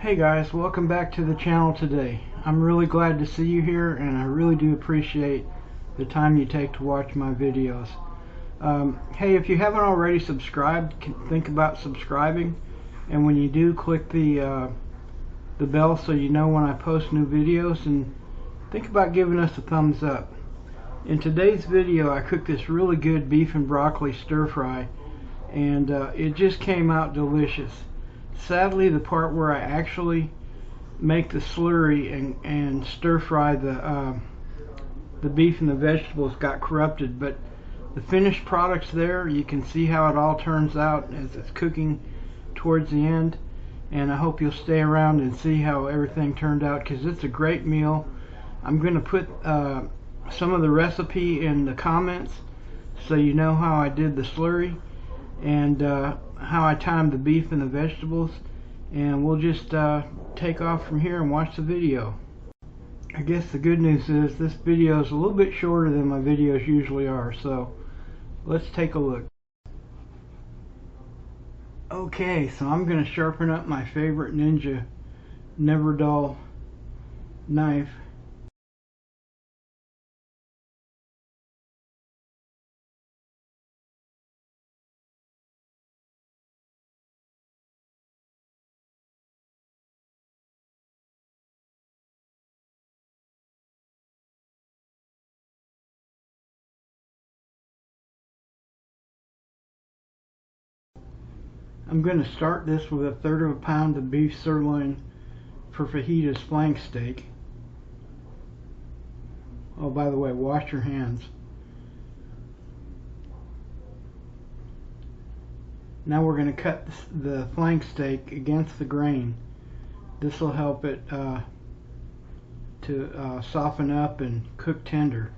Hey guys, welcome back to the channel today. I'm really glad to see you here, and I really do appreciate the time you take to watch my videos. Hey, if you haven't already subscribed, think about subscribing, and when you do, click the bell so you know when I post new videos, and think about giving us a thumbs up. In today's video, I cooked this really good beef and broccoli stir fry, and it just came out delicious. Sadly, the part where I actually make the slurry and stir fry the beef and the vegetables got corrupted, but the finished product's there. You can see how it all turns out as it's cooking towards the end, and I hope you'll stay around and see how everything turned out, because it's a great meal. I'm going to put some of the recipe in the comments so you know how I did the slurry and how I timed the beef and the vegetables, and we'll just take off from here and watch the video. I guess the good news is this video is a little bit shorter than my videos usually are, so let's take a look. Okay, so I'm going to sharpen up my favorite Ninja Never Dull knife. I'm going to start this with 1/3 pound of beef sirloin for fajitas flank steak. Oh, by the way, wash your hands. Now we're going to cut the flank steak against the grain. This will help it to soften up and cook tender.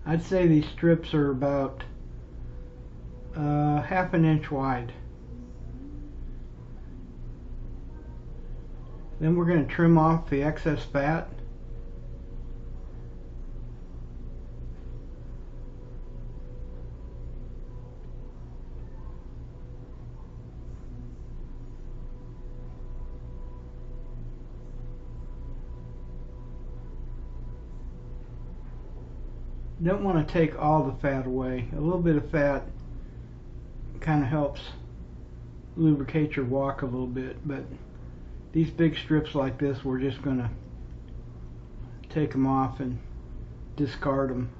I'd say these strips are about 1/2 inch wide. Then we're going to trim off the excess fat. Don't want to take all the fat away. A little bit of fat kind of helps lubricate your wok a little bit, but these big strips like this, we're just going to take them off and discard them.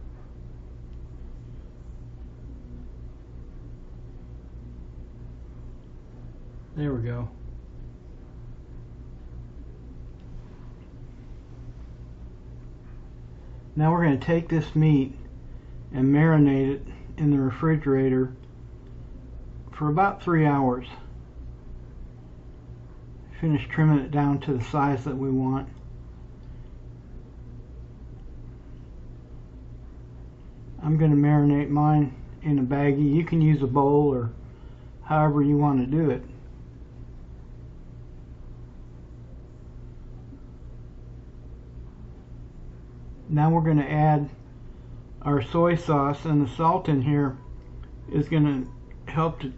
There we go. Now we're going to take this meat and marinate it in the refrigerator for about 3 hours. Finish trimming it down to the size that we want. I'm going to marinate mine in a baggie. You can use a bowl or however you want to do it. Now we're going to add our soy sauce, and the salt in here is going to help to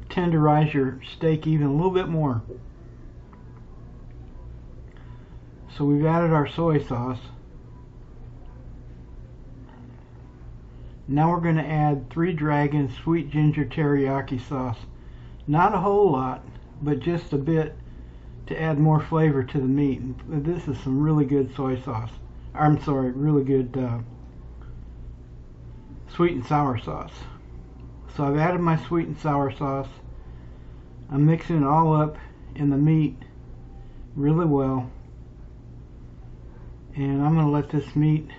tenderize your steak even a little bit more. So we've added our soy sauce. Now we're going to add 3 Dragons sweet ginger teriyaki sauce. Not a whole lot, but just a bit to add more flavor to the meat. This is some really good soy sauce. I'm sorry, really good sweet and sour sauce. So I've added my sweet and sour sauce. I'm mixing it all up in the meat really well. And I'm going to let this meat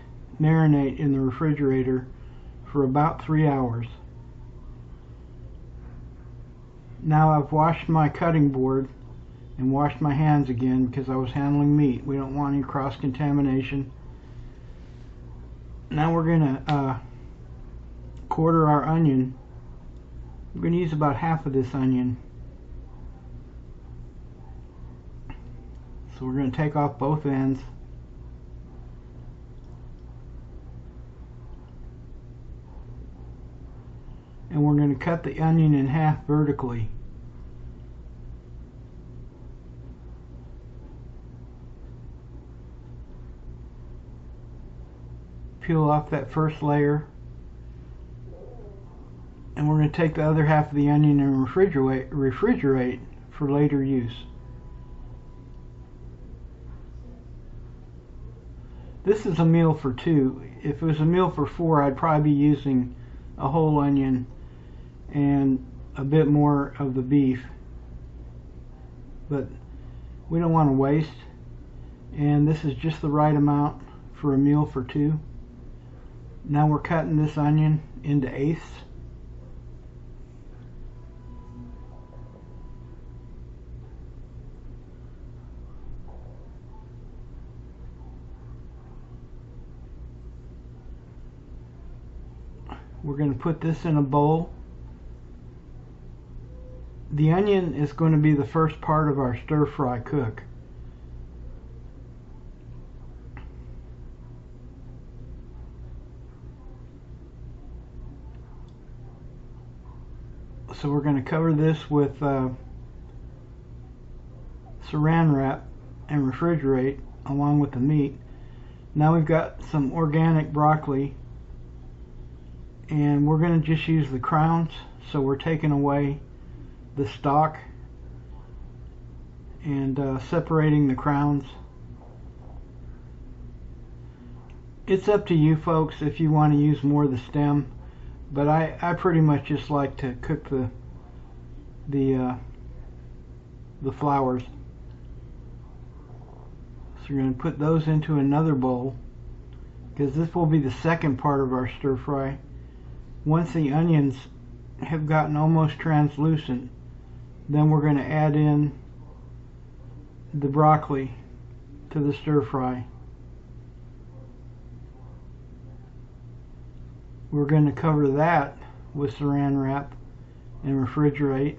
marinate in the refrigerator for about 3 hours. Now I've washed my cutting board and washed my hands again because I was handling meat. We don't want any cross-contamination. Now we're going to quarter our onion. We're going to use about half of this onion. So we're going to take off both ends. And we're going to cut the onion in half vertically. Peel off that first layer. And we're going to take the other half of the onion and refrigerate for later use. This is a meal for two. If it was a meal for four, I'd probably be using a whole onion and a bit more of the beef. But we don't want to waste. And this is just the right amount for a meal for two. Now we're cutting this onion into eighths. We're going to put this in a bowl. The onion is going to be the first part of our stir-fry cook. So we're going to cover this with saran wrap and refrigerate along with the meat. Now we've got some organic broccoli, and we're going to just use the crowns. So we're taking away the stalk and separating the crowns. It's up to you folks if you want to use more of the stem, but I pretty much just like to cook the flowers. So we're going to put those into another bowl, because this will be the second part of our stir fry. Once the onions have gotten almost translucent, then we're going to add in the broccoli to the stir fry. We're going to cover that with saran wrap and refrigerate,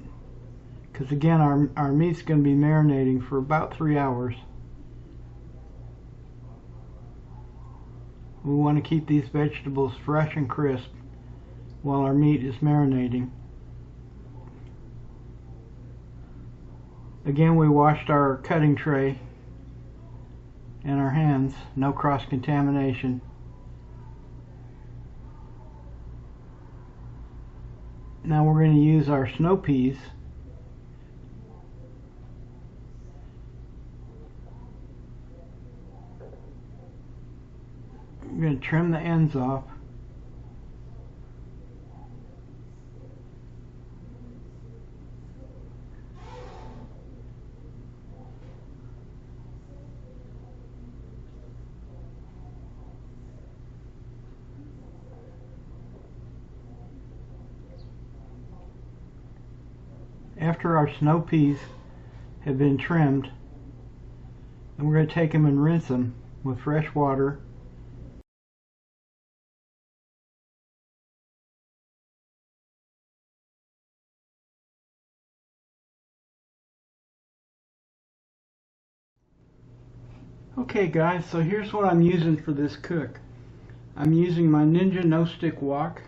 because again our meat's going to be marinating for about 3 hours. We want to keep these vegetables fresh and crisp while our meat is marinating. Again, we washed our cutting tray and our hands, no cross-contamination. Now we're going to use our snow peas. We're going to trim the ends off. After our snow peas have been trimmed, then we're going to take them and rinse them with fresh water. Okay guys, so here's what I'm using for this cook. I'm using my Ninja No Stick Wok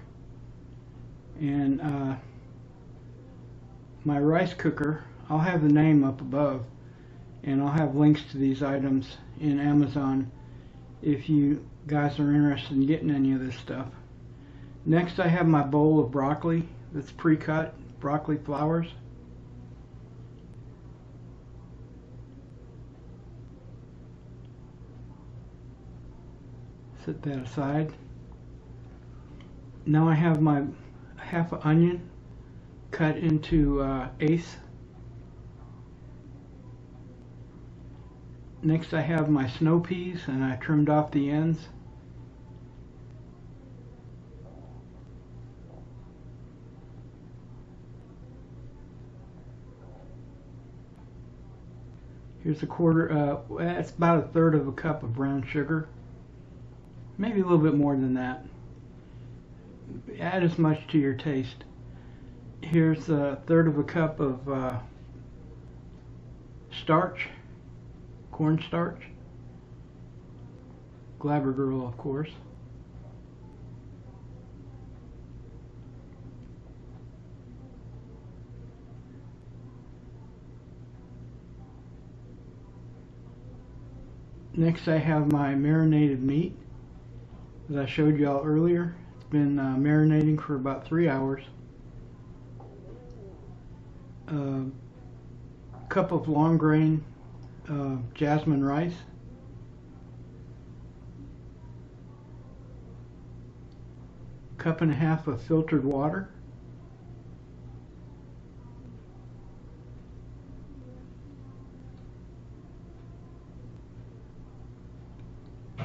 and my rice cooker. I'll have the name up above, and I'll have links to these items in Amazon if you guys are interested in getting any of this stuff. Next I have my bowl of broccoli that's pre-cut, broccoli flowers. Set that aside. Now I have my half an onion cut into eighths. Next I have my snow peas, and I trimmed off the ends. Here's a quarter, that's about 1/3 of a cup of brown sugar. Maybe a little bit more than that. Add as much to your taste. Here's 1/3 of a cup of starch, corn starch. Glabber Girl, of course. Next I have my marinated meat, as I showed you all earlier. It's been marinating for about 3 hours. Cup of long grain jasmine rice. Cup and a half of filtered water.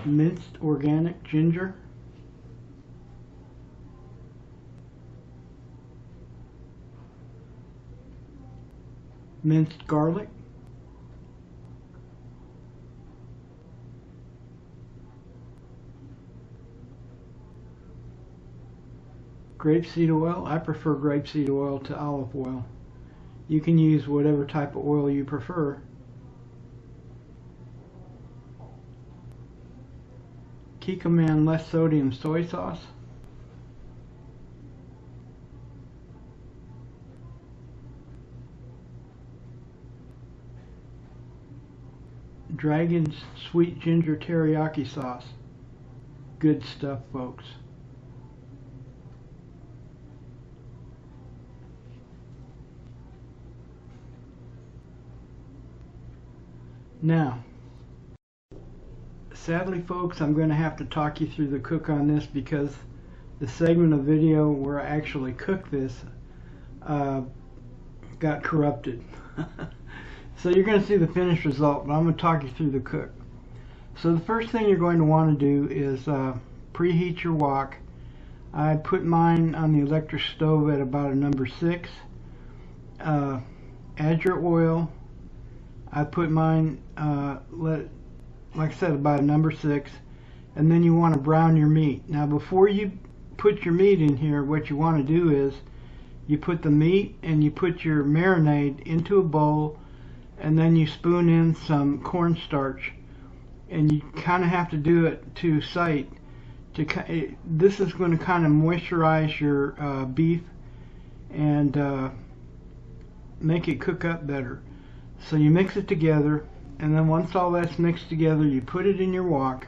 Minced organic ginger. Minced garlic. Grapeseed oil. I prefer grapeseed oil to olive oil. You can use whatever type of oil you prefer. Kikkoman less sodium soy sauce. Dragon's sweet ginger teriyaki sauce. Good stuff, folks. Now, sadly folks, I'm going to have to talk you through the cook on this because the segment of video where I actually cooked this got corrupted. So you're going to see the finished result, but I'm going to talk you through the cook. So the first thing you're going to want to do is preheat your wok. I put mine on the electric stove at about a number 6. Add your oil. I put mine, like I said, about a number 6, and then you want to brown your meat. Now before you put your meat in here, what you want to do is you put the meat and you put your marinade into a bowl, and then you spoon in some cornstarch, and you kind of have to do it to sight. This is going to kind of moisturize your beef and make it cook up better. So you mix it together, and then once all that's mixed together, you put it in your wok,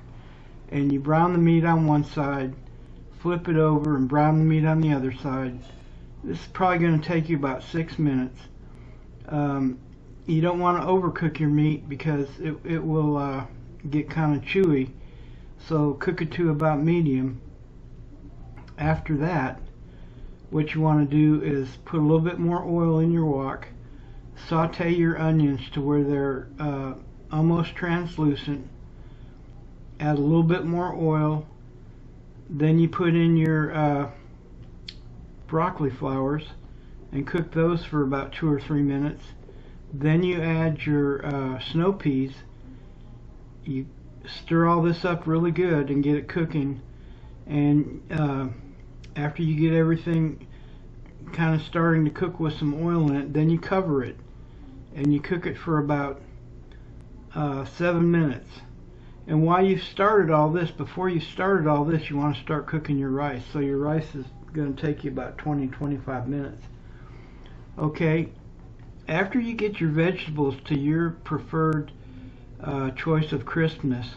and you brown the meat on one side, flip it over, and brown the meat on the other side. This is probably going to take you about 6 minutes. You don't want to overcook your meat because it will get kind of chewy, so cook it to about medium. After that, what you want to do is put a little bit more oil in your wok. Saute your onions to where they're almost translucent. Add a little bit more oil. Then you put in your broccoli flowers and cook those for about 2 or 3 minutes. Then you add your snow peas. You stir all this up really good and get it cooking. And after you get everything kind of starting to cook with some oil in it, then you cover it and you cook it for about 7 minutes. And while you've started all this, before you started all this, you want to start cooking your rice. So your rice is going to take you about 20-25 minutes. Okay, after you get your vegetables to your preferred choice of crispness,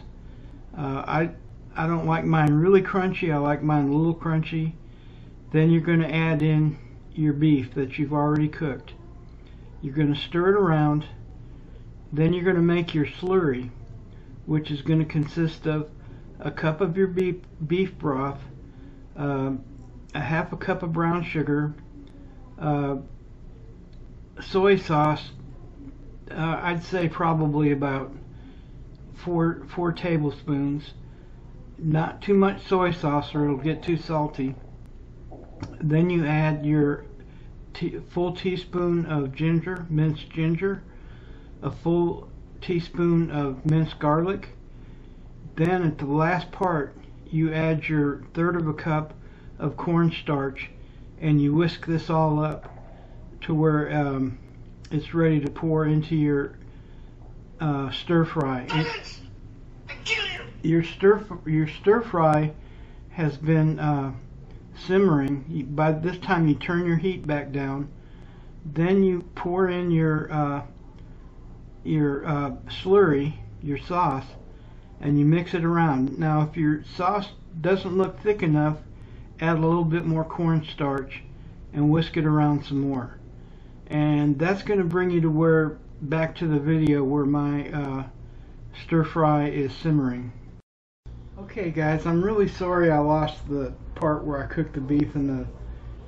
I don't like mine really crunchy. I like mine a little crunchy. Then you're going to add in your beef that you've already cooked. You're going to stir it around. Then you're going to make your slurry, which is going to consist of a cup of your beef broth, a half a cup of brown sugar, soy sauce, I'd say probably about 4 tablespoons. Not too much soy sauce or it'll get too salty. Then you add your full teaspoon of ginger, minced ginger, a full teaspoon of minced garlic. Then at the last part you add your 1/3 of a cup of cornstarch, and you whisk this all up to where it's ready to pour into your stir fry. Your stir fry has been simmering. By this time you turn your heat back down. Then you pour in your slurry, your sauce, and you mix it around. Now if your sauce doesn't look thick enough, add a little bit more cornstarch and whisk it around some more. And that's going to bring you to back to the video where my stir fry is simmering. Okay guys, I'm really sorry I lost the part where I cooked the beef and the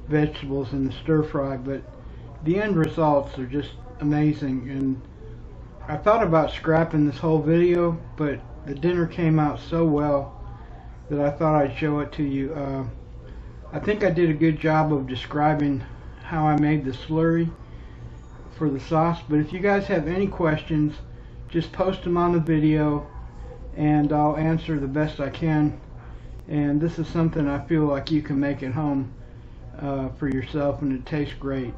vegetables in the stir fry, but the end results are just amazing. And I thought about scrapping this whole video, but the dinner came out so well that I thought I'd show it to you. I think I did a good job of describing how I made the slurry for the sauce, but if you guys have any questions, just post them on the video and I'll answer the best I can. And this is something I feel like you can make at home for yourself, and it tastes great.